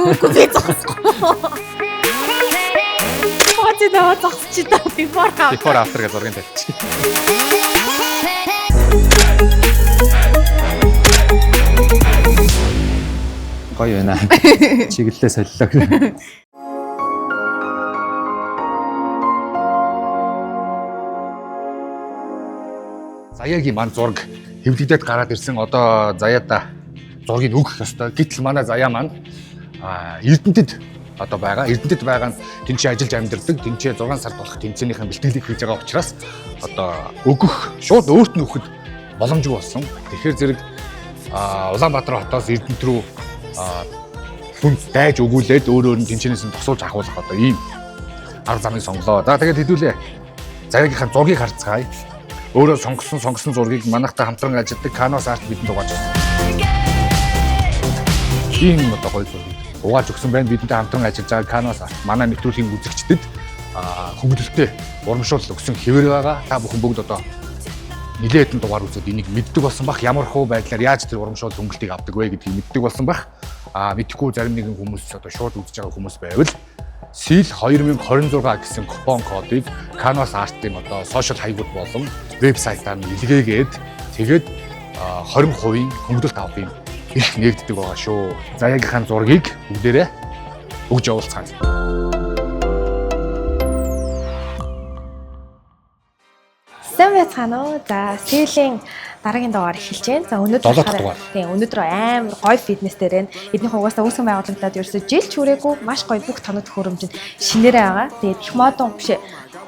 Үгүй би зогсохгүй. Мати даа зогсчих та before after гэж зургийн тавьчих. Гоё байна. Чиглэлээ солилоо. Заяагийн маань зураг хэвлэгдээд гараад ирсэн. Одоо заяада зургийг өгөх ёстой. Гэтэл манай заяа маань Эрдэнэтэд одоо байгаа. Эрдэнэтэд байгаа нь тэнцээ ажиллаж амьдардаг. Тэнцээ 6 сард болох тэнцэнийхэн бэлтгэлийг хийж байгаа учраас одоо өгөх шууд өөрт нь өгөхөд боломжгүй болсон. Тэгэхээр зэрэг Улаанбаатар хотоос Эрдэнэт рүү хүнд дайж өгүүлээд өөр нь тэнцэнээс нь тусуулж ахуулах одоо ийм арга замыг сонголоо. За тэгээд хэдүүлээ. Заяагийнхаа зургийг харцгаая. Өөрөө сонгосон зургийг манайхтай хамтран ажилладаг Canvas Art бидэнд угааж өгсөн. Тийм одоо гоё зургийг угааж өгсөн байна. Бидэнтэй хамтран ажиллаж байгаа Canvas Art манай нэвтрүүлгийн үзэгчдэд хөнгөлөлтөй урамшуул өгсөн хэвээр байгаа. Та бүхэн бүгд одоо нэлээд хэдэн дугаар үзээд энийг мэддэг болсон бах. Ямар хуу байдлаар яаж тэр урамшуул хөнгөлтийг авдаг вэ гэдгийг мэддэг болсон бах. Мэдхгүй зарим нэгэн хүмүүс одоо шууд үзэж байгаа хүмүүс байвал SEAL 2026 гэсэн купон кодыг Canvas Art-ын одоо сошиал хаягууд болон вебсайтаар нь илгээгээд тэгээд 20% хөнгөлөлт авахын их нэгддэг байгаа шүү. Заяагийнхаа зургийг бүгдээрээ өгж явуулцгаая. Сайн байцгаана уу? За, SEAL-ийн дараагийн дугаар эхэлж байна. За, өнөөдөр амар гоё фитнес дээр байна. Эднийх угаасаа үүсгэн байгуулагдаад ерөөсөө жил ч хүрээгүй маш гоё бүх тоног төхөөрөмжөнд шинээрээ байгаа. Тэгээд их модон биш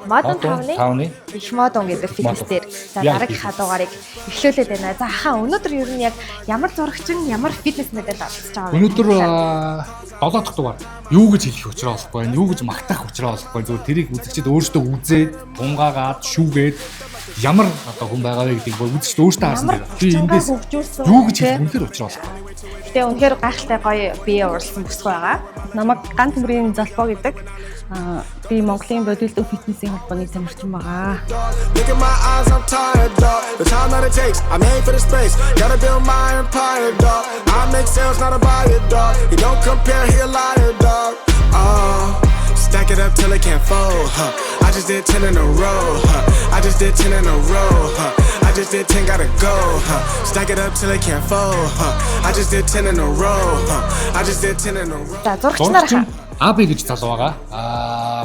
Модон тавны их модон гэдэг фитнес дээр за дараагийнхаа дугаарыг эхлүүлээд байна. За хаа өнөөдөр ер нь яг ямар зурагчин ямар фитнес мэдэл олцож байгаа вэ? Өнөөдөр 7 дахь дугаар юу гэж хэлэх учраа болохгүй, юу гэж магтах учраа болохгүй. Зөвхөн тэрийг үзэгчид өөрсдөө үзээд, тунгаагаад, шүүгээд ямар одоо хүн байгаа вэ гэдгийг үзэгчид өөрсдөө харсан дээр. Би эндээс юу гэж хэлэх үнэхээр учраа болохгүй. Гэтэ үнэхээр гайхалтай гоё бие уралсан бүсгүй байгаа. Намайг Гант Төмрийн Залбоо гэдэг. Би Монголын бодилдөө фитнесийн холбооны тамирчин байгаа. Stack it up till it can't fold, huh? I just did 10 in a row, huh? I just did 10 in a row, huh? I just did 10, gotta go, huh? Stack it up till it can't fold, huh? I just did 10 in a row, huh? I just did 10 in a row. За зурагчнаар AB гэж залуу байгаа.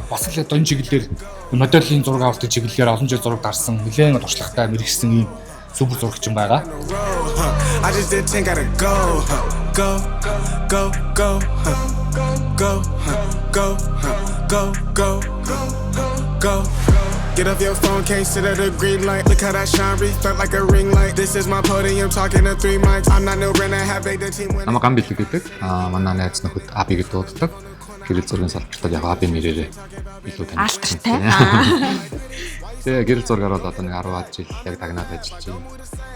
Бас л одоо энэ чиглэлээр моделийн зураг авалт чиглэлээр олон жил зураг дарсан, нэлээд туршлагатай мэргэжсэн ийм супер зурагчин байгаа. I just did 10, gotta go, go, go, go, go, go, go, go, go. Get off your phone, can't sit at a green light. Look how that shine reflect like a ring light. This is my podium, talking to 3 mics. I'm not no brand, I have the team winning. Намайг Гамбил гэдэг. Манай найз нөхөд AB гэж дууддаг. Гэрэл зургийн салбартаа яг AB нэрээр илүү танилцсан. Тэгээ гэрэл зургаар бол одоо нэг 10 жил яг тагнаад ажиллаж байна.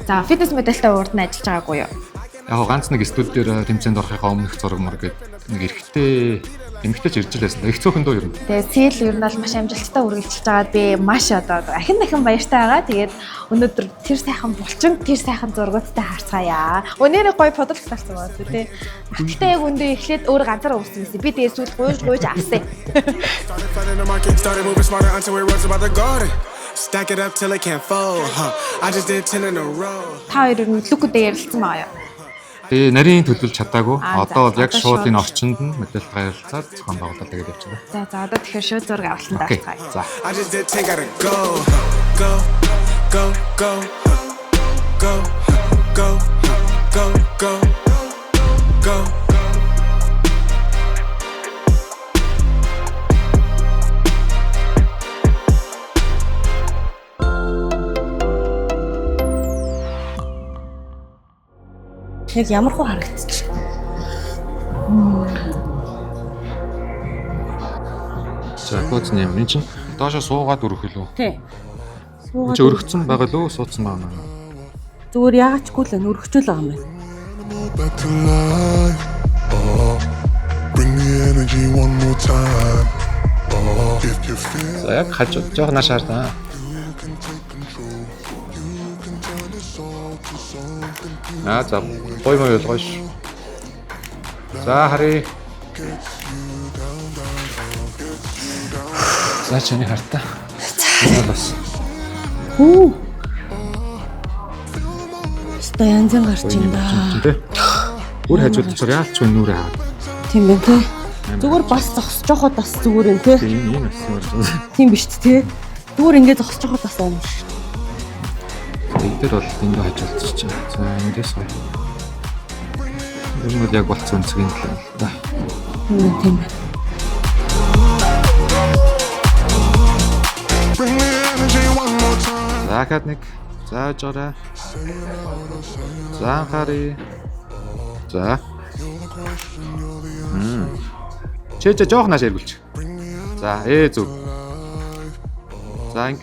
За фитнес модельтэй урд нь ажиллаж байгаагүй юу? Яг ганц нэг студи дээр тэмцээнд орохын өмнөх зураг мөр гэдэг нэг эмэгтэй ч ирж л байсан. Их цөөхөн дөө ер нь. Тэгээ SEAL ер нь бол маш амжилттай үргэлжилж байгаад би маш одоо ахин дахин баяртай байгаа. Тэгээд өнөөдөр тэр сайхан булчин, тэр сайхан зургуудтай харцгаая. Өнөөрөө гоё подлог тарсан байгаа зү тий. Ахалтай яг өндөө эхлээд өөр ганцаар уусан гэсэн. Би тэгээ сүүл гуйж авсан. Stack it up till it can't fold, huh? I just did 10 in a row. Та хоёр нь лүкүүдээ ярилцсан байгаа юу? Тэгээ нарийн төлөвлөж чадаагүй. Одоо бол яг шууд энэ орчинд нь мэдээлэл гаргалцаад зохион байгуулалт тэгээд явж байгаа. За одоо тэгэхээр шууд зураг авалтанд авцгаая. За. I just did 10, gotta go, go, go, go, go, go, go, go, go. Яг ямар хөө харагдчих. За код нэм энэ чинь доошо суугаад өрөх үлээ. Тий. Суугаад чи өргөцсөн байгаа лөө суудсан байгаа юм. Зүгээр яагачгүй л өргөчөл байгаа юм байна. Bring the energy one more time. If you feel За яг хажуу жоох нааш хардаа. За гоё мой ойлгоош. За харъя. За чиний хартаа. Бас. Хүү. Ста янзын гарч ин да. Тэ. Өөр хажууд болохоор яалч нүрээ хаа. Тийм байх тий. Зүгээр бас зогсож явахад бас зүгээр юм тий. Тийм асууж. Тийм биш тий. Зүгээр ингээд зогсож явахад бас юм шүү. Эдгээр бол эндээ хажуулчих чинь. За эндээс гоё. Энэ бол яг болцсон үнцгийн л да. Тийм байна. За хад нэг зааж ороо. За анхаарай. За. Чэж жоох нааш эргүүлчих. За зөв. За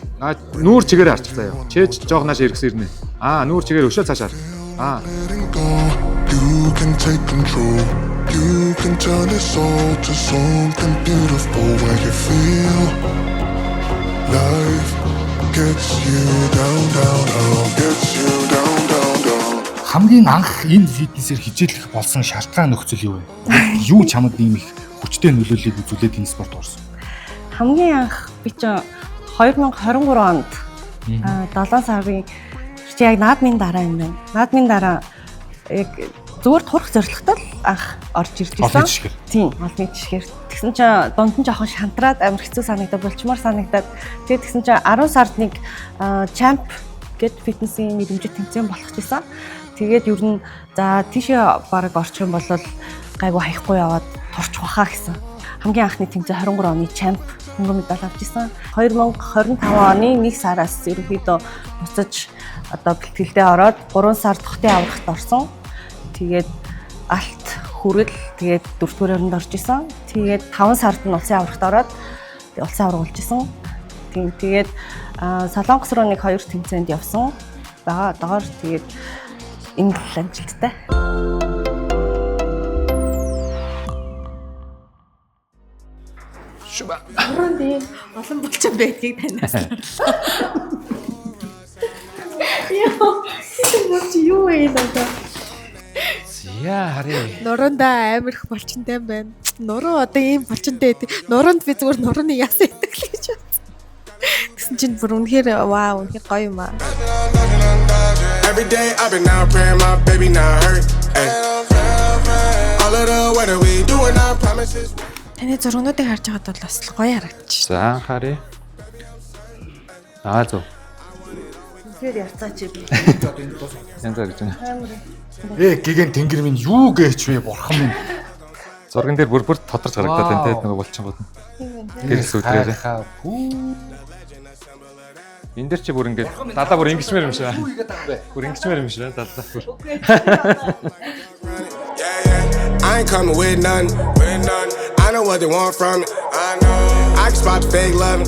нүүр чигээр харчих заяа. Чэж жоох нааш эргэсэн ирнэ. Нүүр чигээр өшөө цаашаар. You can take control. You can turn this all to something beautiful where you feel life gets you down, down, down, gets you down, down, down. Хамгийн анх энэ фитнесээр хичээлэх болсон шалтгаан нөхцөл юу вэ? Юу чамд ийм их хүчтэй нөлөөллийг үзүүлээд энэ спорт орсон? Хамгийн анх би чинь 2023 онд 7 сарын яг наадмын дараа юм байна. Наадмын дараа яг зүгээр турах зорилготой анх орж ирж байсан. Тийм, олон жишгээр. Тэгсэн чинь дунд нь жоохон шантраад амар хэцүү санагдаад болчмоор санагдаад тэгээд тэгсэн чинь 10 сард нэг champ гэд фитнесийн мэдрэмжит тэмцээн болох гэсэн. Тэгээд ер нь за тийшээ баг орчих юм бол гайгүй хаяхгүй яваад турчих баха гэсэн. Хамгийн анхны тэмцээн 23 оны champ хөнгө медаль авч ирсэн. 2025 оны 1 сараас ерөнхийдөө буцаж одоо бэлтгэлдээ ороод 3 сар тогтын аврагт орсон. Тэгээд алт хүрэл тэгээд 4-р оронд орж исэн. Тэгээд 5 сард нь улсын аврагт ороод улсын авраг болж исэн. Тэгээд Солонгос руу нэг 2 тэмцээнд явсан. Доор тэгээд энэ л амжилттай. Норонд ийм олон булчин байдгийг танаас. Юу вэ энэ? Яа харъя. Норондоо амар их булчинтай байна. Нуруу одоо ийм булчинтай байдаг. Нуруунд би зүгээр нурууны яасан идэг л гэж байна. Тэгсэн чинь бүр үнэхээр вау, үнэхээр гоё юм аа. Every day I've been out praying my baby not hurt. All of the weather we doing our promises. Таны зургуудыг харж байгаад бол бас гоё харагдчих. За анхаарай. Зөв. Тэр ярцаач би. Янзаа гэж байна. Гигэн тэнгэр минь юу гээч вэ бурхан минь. Зурган дээр бүр тодорч харагдаад байна те нөгөө болчихгоод. Гэрс үдрээр. Энд дэр чи бүр ингээд дадаа бүр ингэчмээр юм шиг. Бүр ингэчмээр юм шиг дадаа бүр. I ain't coming with none. I know what they want from me. I know. I can spot the fake love.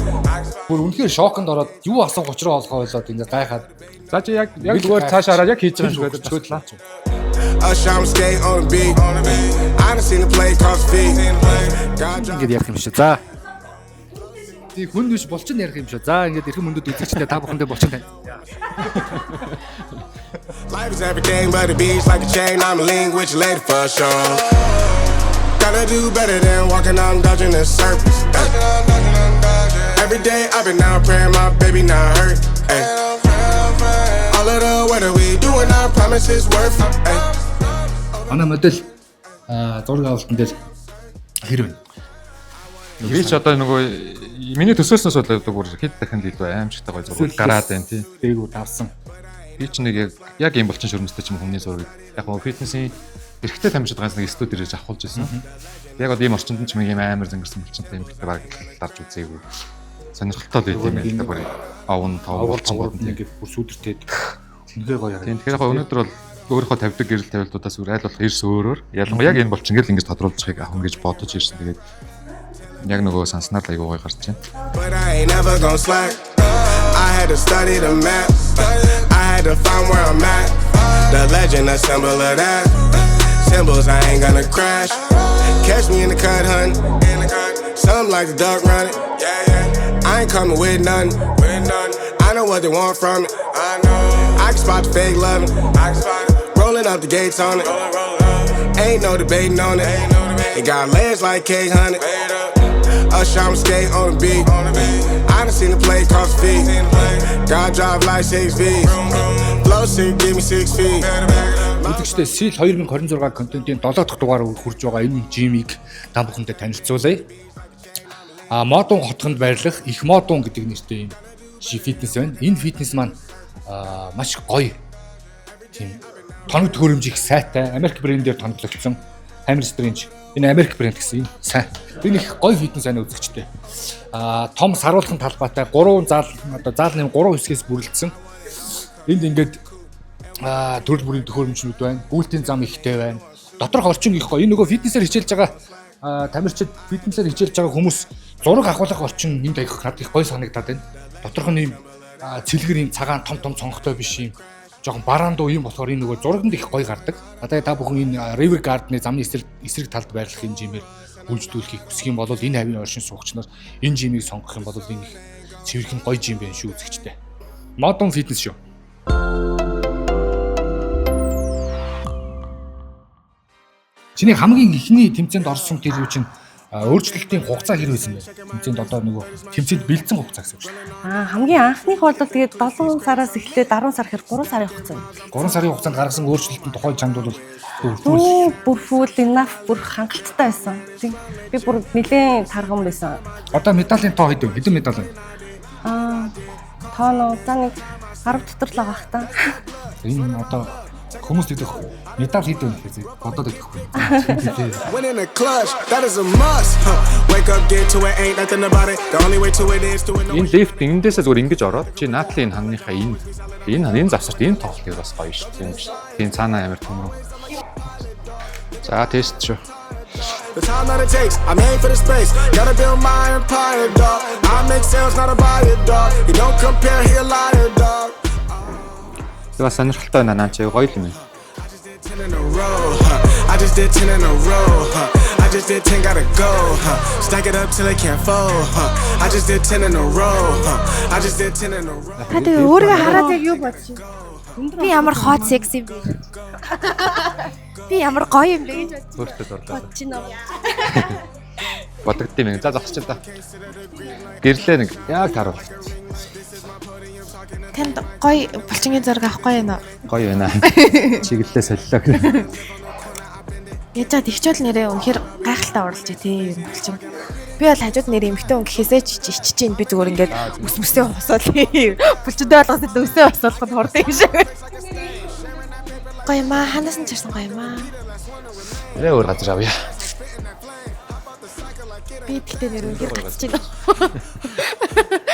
Бүр үнэхээр шоконд ороод юу асуух учраа олохоо болоод ингээд гайхаад. За чи яг зүгээр цааш хараад яг хийж байгаа юм шиг байдаг чөдлаа. I'm skate on the beat. I done seen the play cross feet. Ингээд ярих юм шиг. За. Тий хүнд биш болчин ярих юм шиг. За ингээд эрхэм мөндөд үзэгчтэй та бүхэндээ болчин тань. Life is everything but the beach like a chain. I'm a language lady for sure. Gotta do better than walking on dodging the surface. Every day I've been out praying my baby not hurt. Ay. All of the weather we doing our promises worth. Манай модель зураг авалтан дээр хэрвэн. Би ч одоо нөгөө миний төсөөлснөөс бол бүр хэд дахин л илүү аимшигтай гоё зураг гараад байна тий. Дээгүүр давсан. Би ч нэг яг юм болчин шөрмөстэй ч юм хүмүүний зураг. Яг гоо фитнесийн эрэгтэй тамирчид ганц нэг студ ирж авахулж ирсэн. Яг одоо ийм орчинд ч юм амар зөнгөрсөн болчинтай юм гэдэг баг дарж үзээгүй. Сонирхолтой байт юм байна та бүр авн тав болцсон бодсон ингээд бүр сүдэртэй үнэхээр гоё яа. Тэгэхээр яг өнөөдөр бол өөрийнхөө тавьдаг гэрэл тавилтуудаас өөр айл болох эрс өөрөөр ялангуяа яг энэ болчин гэл ингэж тодруулахыг авах гэж бодож ирсэн. Тэгээд яг нөгөө санснаар л айгүй гоё гарч байна. But I ain't never gonna slack. I had to study the map. I had to find where I'm at. The legend, a symbol of that. Symbols, I ain't gonna crash. Catch me in the cut, hun. Something like the duck running. I ain't coming with none. I know what they want from me. I know. I can spot the fake loving. Rolling up the gates on it. Ain't no debating on it. It got legs like K100. Usher, I'm skate on the beat. I done seen the play cross feet. God drive like 6 feet. Flow shit, give me 6 feet. Үзэгчдээ Seal 2026 контентын 7 дахь дугаар хүрж байгаа энэ жимийг та бүхэндээ танилцуулъя. Модон хотгонд байрлах их модон гэдэг нэртэй юм фитнес байна. Энэ фитнес маань маш гоё. Тийм тоног төхөөрөмж их сайтай Америк брэндээр томилогдсон Hamstring. Энэ Америк брэнд гэсэн энэ сайн. Энэ их гоё фитнес байна үзэгчдээ. Том саруулхан талбайтай 3 заалны 3 хэсгээс бүрэлдсэн. Энд ингээд төрөл бүрийн төхөөрөмжнүүд байна. Гүйлтийн зам ихтэй байна. Доторх орчин их гоё. Энэ нөгөө фитнесээр хичээлж байгаа тамирчид фитнесээр хичээлж байгаа хүмүүс зураг авахлах орчин энд надад их гоё санагдаад байна. Доторх нь юм цэлгэр юм цагаан том цонхтой биш юм. Жохон бараандуу юм болохоор энэ нөгөө зурагт их гоё гардаг. Одоо та бүхэн энэ River Garden-ы замны эсрэг талд байрлах энэ жимээр үйлчлүүлэхийг хүсэх юм бол энэ хавийн оршин суугчнаар энэ жимийг сонгох юм бол энэ их цэвэрхэн гоё жим байна шүү үзэгчтэй. Modern fitness шүү. Чиний хамгийн ихний тэмцээнд орсон тэр юу чинь өөрчлөлтийн хугацаа хэр байсан бэ? Тэмцээнд одоо нөгөө тэмцээнд бэлдсэн хугацаа гэсэн үг шүү дээ. Хамгийн анхных бол тэгээд 7 сараас эхлээд 10 сар хэрэг 3 сарын хугацаа. 3 сарын хугацаанд гаргасан өөрчлөлтийн тухай чамд бол бүр full enough бүр хангалттай байсан. Тийм. Би бүр нэлээд тарган байсан. Одоо медалийн тоо хэд вэ? Хэдэн медаль вэ? Тоо нь за нэг 10 дотор л байгаа хта. Энэ одоо хүмүүс идэх медаль хэд вэ гэхээ бодоод идэхгүй. When in the clutch, that is a must. Wake up, get to it, ain't nothing about it. The only way to it is to it. Энэ лифт эндээсээ зүгээр ингэж ороод чи наатлийн хангийнхаа энэ завсарт энэ тоглолтыг бас гоё шүү дээ. Тийм цаанаа амар төмөр. За тест шүү. The time that it takes, I made for the space. Gotta build my empire, dog. I make sales, not a buyer, dog. You don't compare, he a liar, dog. Това сонирхолтой байна наа чи гоё юм байна. I just did 10 in a row. I just did 10, gotta go. Stack it up till it can't fold. I just did 10 in a row. I just did 10 in a row. Та тэгээ өөрийгөө хараад яг юу бодож байна? Би ямар хот секси бэ? Би ямар гоё юм бэ гэж Өөртөө дурлаа. бодож байна. Бодогдсон юм. За зогсчих та. Гэрлээ нэг яг таруул. Танд гоё булчингийн зураг авахгүй юм уу? Гоё байна. Чиглэлээ солилоо гэх. Яжаад ихчүүл нэрээ үнэхээр гайхалтай оруулж тий юм булчин. Би бол хажууд нэр эмхтэй хүн гэхээсээ ч ичиж чинь би зүгээр ингээд өсмөсөө хосоол булчиндээ болгосод өсөө хосоолоход хурдан юм шиг. Гоё маа ханаас нь чирсэн гоё маа. Нэ өөр газар авъя. Би тэгтээ нэр үнэхээр гацж байна.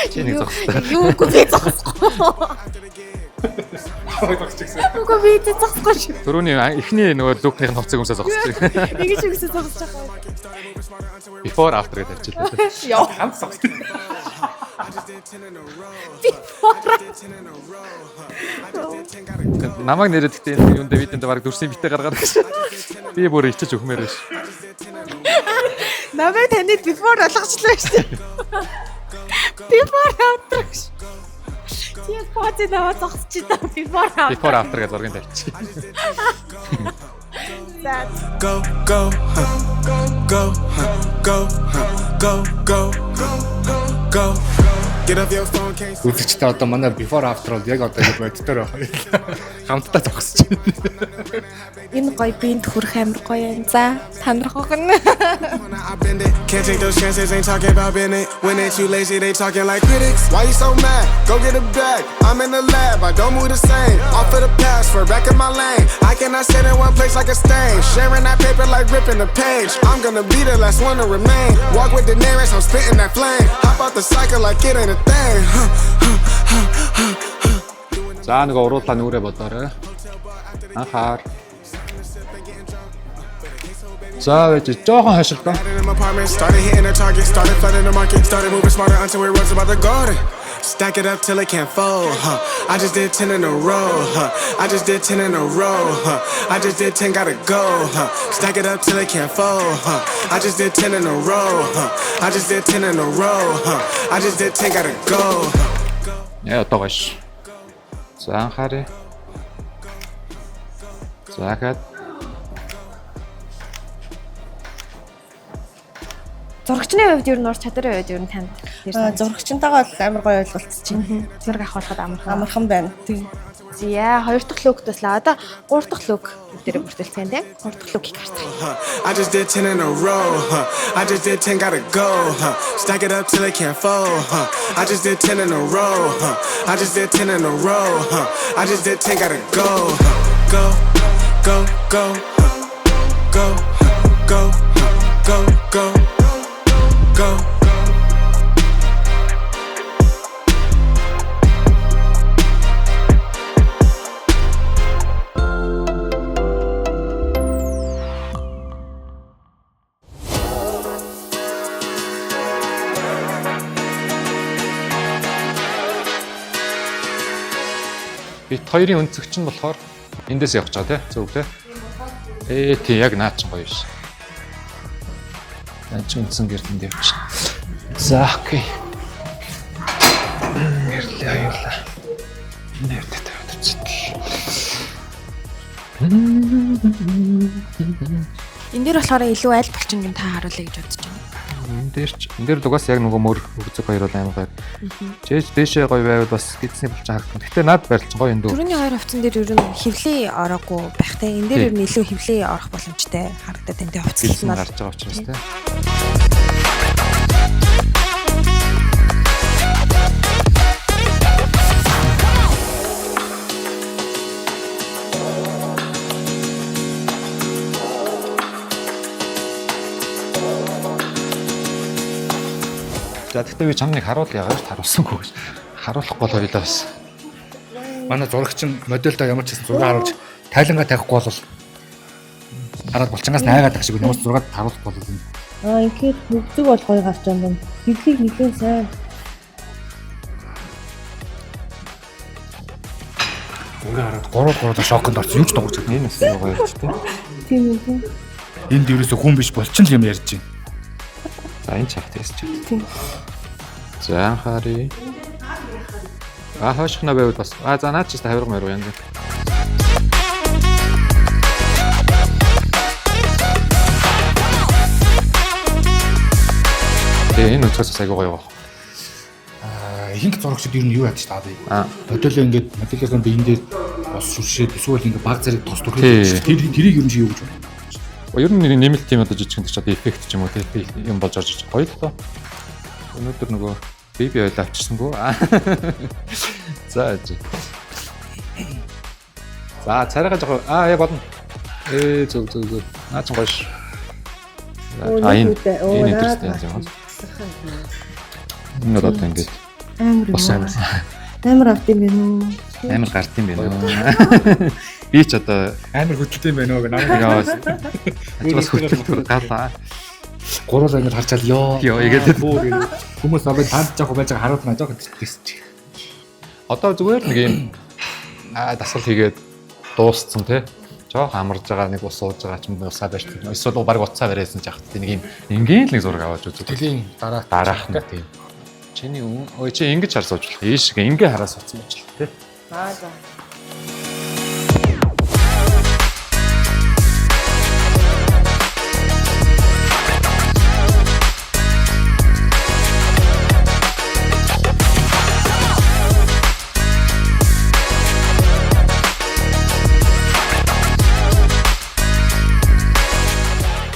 Чи нэг зогсоо. Юу үгүй би зогсохгүй. Үгүй би зогсохгүй шүү. Түрүүний эхний нөгөө лукны хувцас өмсөө зогсчих. Нэг ч үгсээ зогсож байгаа. Before after гэж хэлчихлээ. Яа. Хамт зогсдог. Намайг нэрэд гэхдээ энэ юундэ видеонд баг дүрсийн битээ гаргаад гэсэн. Би бүр ичиж өгмээр биш. Намайг танид before болгочлаа шүү дээ. Before after. Тийм фото наваа зогсчих та before after. Before after гэж зургийг тавьчих. Go, go, go, go, go, go, go, go. Get up your phone case. Үзэгчтэй одоо манай before after бол яг одоо ингэ боддоор хамтдаа зогсож байна. Энэ гоё бинд хүрэх амар гоё юм. За танархах нь. I bend it. Can't take those chances, ain't talking about bend it. When it's you lazy, they talking like critics. Why you so mad? Go get a bag. I'm in the lab, I don't move the same. Off of the password, back in my lane. I cannot sit in one place like a stain. Sharing that paper like ripping the page. I'm gonna be the last one to remain. Walk with the nearest, I'm spitting that flame. Hop out the cycle like it ain't a thing. За нэг уруулаа нүрээ бодоорой. Анхаар. За байж жоохон хашил та. In my apartment, started hitting the target, started flooding the market, started moving smarter until it was about the garden. Stack it up till it can't fold. I just did 10 in a row. I just did 10 in a row. I just did 10, gotta go. Stack it up till it can't fold. I just did 10 in a row. I just did 10 in a row. I just did 10, gotta go. Яа одоо гош. За анхаарай. За хаад. Зурагчны хувьд ер нь ур чадрын хувьд ер нь танд Зурагчтайгаа бол амар гоё ойлголцож зураг авах болоход амархан байна. Зя 2 дахь лук төслөө. Одоо 3 дахь лук дээр бүртэлцэн тийм. 3 дахь лукийг харцгаая. I just did 10 in a row. I just did 10, gotta go. Stack it up till it can't fold. I just did 10 in a row. I just did 10 in a row. I just did 10, gotta go. Go, go, go, go, go, go, go, go. Бит хоёрын өнцөгч нь болохоор эндээс явах чаа тий. Зөв тий. Тий яг наад чинь гоё биш. Наад чинь өнцөн гэртэнд явчих. За окей. Гэрлээ аюулаа. Нэртэй тавьд үзсэн. Энэ дээр болохоор илүү аль булчин юм та харуулъя гэж бодож байна. Энэ дээр дугаас яг нөгөө мөр хөгцөг хоёр бол амар гоё. Жээж дээшээ гоё байвал бас гидсний булчин харагдана. Гэтэ над барилсан гоё энэ дүү. Түрүүний хоёр хувцсан дээр ер нь хевлээ ороогүй байхтай. Энэ дээр ер нь илүү хевлээ орох боломжтой харагдаад энэ хувцсан нь гарч байгаа учраас тий. За тэгтээ би чамныг харуулъя гэж харуулсангүй гэж. Харуулахгүй бол хоёлаа бас. Манай зурагч нь модельдээ ямар ч гэсэн зураг харуулж тайлангаа тавихгүй бол хараад булчингаас найгаад тах шиг нуус зургаад харуулахгүй бол юм. Ингээд хөгзөг бол гоё гарч байгаа юм. Хэвлийг нэгэн сайн. Зураг хараад 3 шоконд орсон юм ч дуурч байгаа. Энэ бас гоё ярьж тий. Тийм үү. Энд ерөөсөө хүн биш булчин л юм ярьж байна. За энэ чах тест чи. Тийм. За хари. Хойшхна байвал бас. За наад чи 50 мөр янз. Энэ өнцгөөс айгуу гоё байна. Ихэнх зурагчид ер нь юу яадаг ч таа бай. Моделөө ингээд моделээс нь биен дээр бос шүршээд эсвэл ингээд баг зэрэг тос төрхөж тэрийг ер нь чи юу гэж байна? Ер нь нэмэлт тийм одоо жижигэн ч одоо эффект ч юм уу тийм юм болж орж иж гоё л доо. Өнөөдөр нөгөө беби ойл авчихсангүй. За. За царайгаа жоо яа бодно. Зөв. Наа ч гоё ш. Энэ интерестэй юм. Энэ одоо ингээд амар авт юм байна уу? Амар гарт юм байна уу? Би ч одоо амар хөдөлтэй юм байна уу гэх намайг бас хөдөлтөр галаа. Гурвал ингэж харчаал ёо игээд хүмүүс аваад танд жоох байж байгаа харуулна жоох гэсэн чи. Одоо зүгээр нэг юм дасгал хийгээд дууссан тий. Жоох амарж байгаа нэг ус сууж байгаа ч юм уу усаа байж тийм. Эсвэл баг уцаа барайсан ч яах вэ нэг юм ингээл нэг зураг аваад үзүү. Тэлийн дараах нь тийм. Чиний чи ингэж хар сууж болох. Ийш ингээ хараа суудсан байж л тий. За.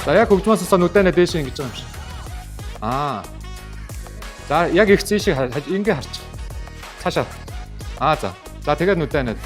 За яг хөгжмөөс нүдэнэ дээш ингэж байгаа юм шиг. За яг их зэшиг ингээ харч. Цаашаа. За. За тэгээд нүдэнэ.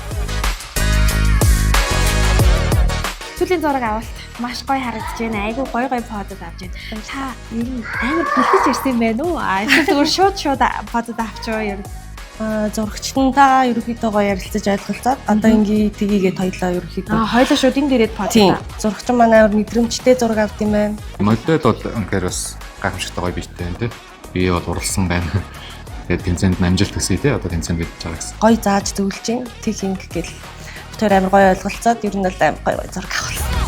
Сүүлийн зураг авалт маш гоё харагдаж байна. Айгу гоё подод авч байна. Та ер нь амар бэлтэж ирсэн юм байна уу? Зүгээр шууд подод авчгаа ер нь. Зурагчтантаа ерөөхдөө гоё ярилцаж ойлголцоод одоо ингээ тгийгээд хоёлоо ерөөхдөө. Хоёлоо шууд энэ дээрээ подод. Зурагч маань амар мэдрэмжтэй зураг авд юм байна. Модель бол үнэхээр бас гайхамшигтай гоё бийтэй байна тий. Би бол уралсан байна. Тэгээд тэнцэнд амжилт төсөй тий. Одоо тэнцэнд бийж байгаа гэсэн. Гоё зааж зөвлөж юм. Тэг ингээ гэл. Тэр амар гоё ойлголцоод ер нь бол амар гоё зураг авах.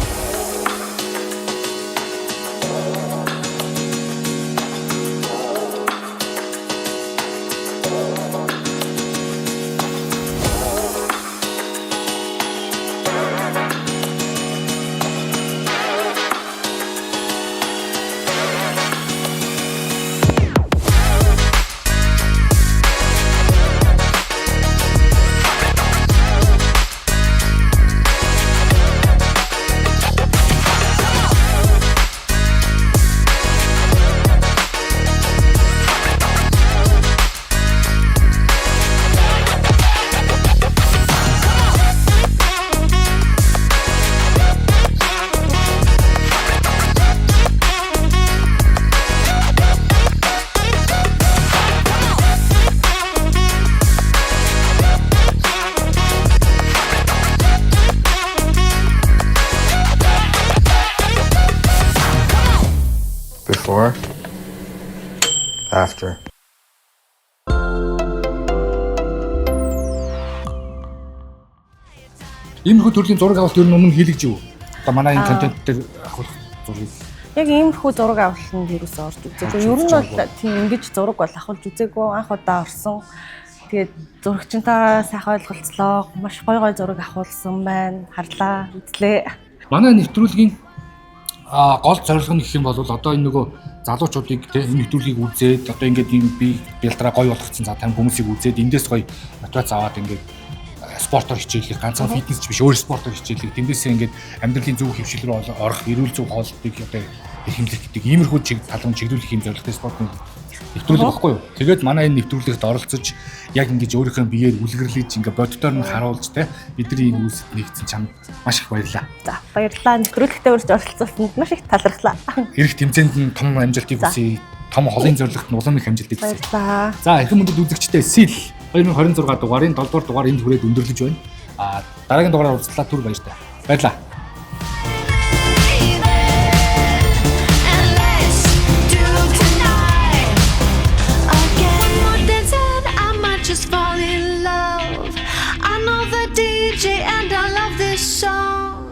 after. Иймэрхүү төрлийн зураг авалт ер нь өмнө хийлгэж юу? Одоо манай энэ контент дээр авах зургийг. Яг иймэрхүү зураг авалтанд ерөөсөө орж үзээгүй. Ер нь бол тийм ингэж зураг бол авахулж үзээгүй. Анх удаа орсон. Тэгээд зурагчинтайгаа сайхан ойлголцлоо. Маш гой зураг авахулсан байна. Харлаа, үзлээ. Манай нэвтрүүлгийн гол зорилго нь гэх юм бол одоо энэ нөгөө залуучуудыг те энэ нэвтрүүлгийг үзээд одоо ингээд ийм би бэлтраа гоё болгоцсон за тань хүмүүсийг үзээд эндээс гоё мотивац аваад ингээд спортоор хичээлэх ганцхан фитнес ч биш өөр спортоор хичээлэх тэндээсээ ингээд амьдралын зөв хөвшил рүү орох эрүүл зөв хоолтыг одоо эрхэмлэх гэдэг иймэрхүү талбар чиглүүлэх юм зорилготой спортын нэвтрүүлэг баггүй юу. Тэгээд манай энэ нэвтрүүлэгт оролцож яг ингэж өөрийнхөө биеэр үлгэрлэж ингээд боддоор нь харуулж те бидний энэ үүсэд нэгдсэн чамд маш их баярлалаа. За баярлалаа. Нэвтрүүлэгтээ урьж оролцуулсанд маш их талархлаа. Ирэх тэмцээнд нь том амжилтыг хүсье. Том холын зорилгот нь улам их амжилтыг хүсье. Баярлалаа. За эрхэм мөндөд үзэгчдээ сил 2026 дугаарын 7 дугаар дугаар энд хүрээд өндөрлөж байна. Дараагийн дугаараар уулзлаа түр баяртай. Баярлалаа. Just fall in love. I know the DJ and I love this song.